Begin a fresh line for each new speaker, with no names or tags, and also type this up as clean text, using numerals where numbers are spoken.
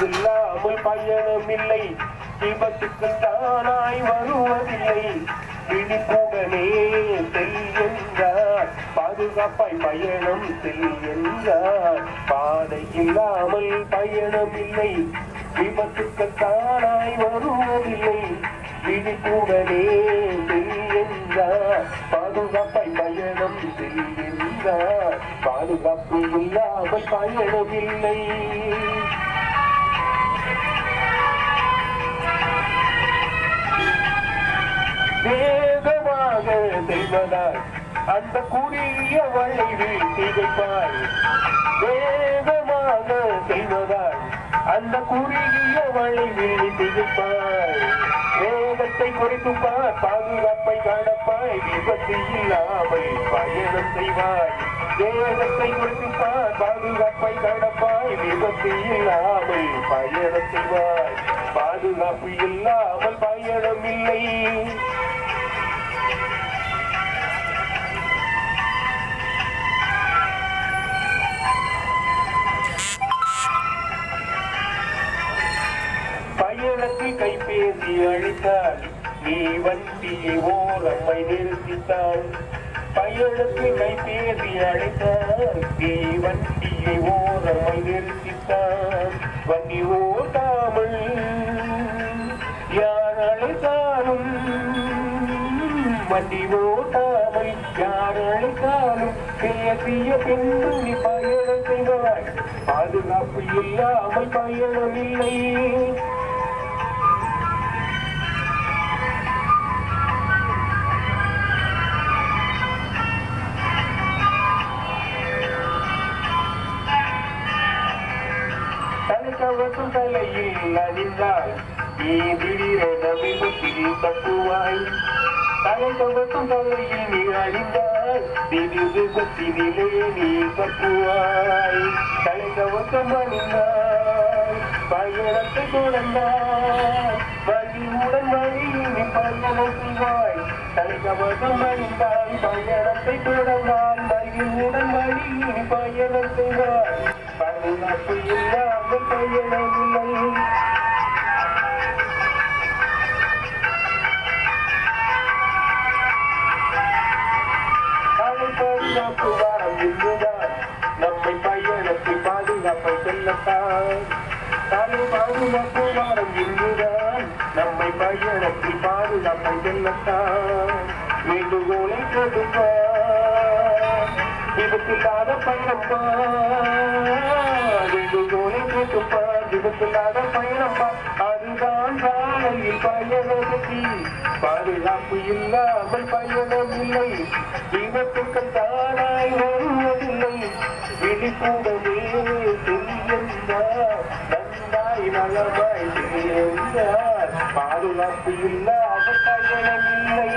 இல்லாமல் பயணமில்லை, விபத்துக்கள் தானாய் வருவதில்லை. விழிப்புடனே செல் என்றார், பாதுகாப்பாய் பயணம் செல் என்றார். பாதை இல்லாமல் பயணமில்லை, விபத்துக்கள் தானாய் வருவதில்லை. விழிப்புடனே செல் என்றார், பாதுகாப்பாய் பயணம் செல் என்றார். பாதுகாப்பு இல்லாமல் பயணமில்லை. வேகமாக செல்வதால் அந்த குறுகிய வளைவில் திகைப்பாய். வேகமாக செல்வதால் அந்த குறுகிய வளைவில் திகைப்பாய். வேகத்தை குறைத்துப்பார், பாதுகாப்பை காணப்பாய், விபத்து இல்லாமல் பயணம் செய்வாய். வேகத்தை குறைத்துப்பார், பாதுகாப்பை காணப்பாய், விபத்து இல்லாமல் பயணம் செய்வாய். பாதுகாப்பு இல்லாமல் பயணம் இல்லை. பயணத்தில் கைபேசி அழைத்தால் நீ வண்டியை ஓரம்மை நிறுத்தித்தாள். பயணத்தில் கைபேசி அழைத்தால் நீ வண்டியை ஓரம்மை நிறுத்தித்தாள். வண்டி ஓட்டாமல் யார் அழைத்தாலும், வண்டி ஓட்டாமல் யார் அழைத்தாலும் பேசிய பின்பு நீ பயணம் செய்வாய். பாதுகாப்பு இல்லாமல் பயணம் இல்லை. தலைக்கவசம் தலையில் அணிந்தால் நீ திடீரென விபத்தில் தப்புவாய். தலைக்கவசம் தலையில் நீ அணிந்தால் திடீர் விபத்தினிலே நீ தப்புவாய். தலைக்கவசம் அணிந்தால் பயணத்தை தொடர்ந்தால் வழியுடன் வழியில் நீ பயணம் செய்வாய். தலைக்கவசம் அணிந்தால் பயணத்தை தொடர்ந்தால் வழியுடன் வழியில் நீ பயணம் செய்வாய். பாதுகாப்பு இல்லாமல் பயணமில்லை. பாதுகாப்பு வாரம் இன்றுதான் நம்மை பயணத்தில் பாதுகாப்பை செல்லத்தான். தானே பாதுகாப்பு வாரம் இன்றுதான் நம்மை பயணத்தில் பாதுகாப்பை செல்லத்தான். வேண்டுகோளை கொடுப்பார், விபத்தில்லாத பயணம்பா. வேண்டுகோளை கொடுப்பார், விபத்தில்லாத பயணம்பா. அதுதான் சாலையில் பயணத்தி. பாதுகாப்பு இல்லாமல் பயணம் இல்லை, விபத்துக்கள் தானாய் வருவதில்லை. விழிப்புடனே செல்கின்றார், நன்றாய் நலமாய் செல்கின்றார். பாதுகாப்பு இல்லாத பயணம் இல்லை.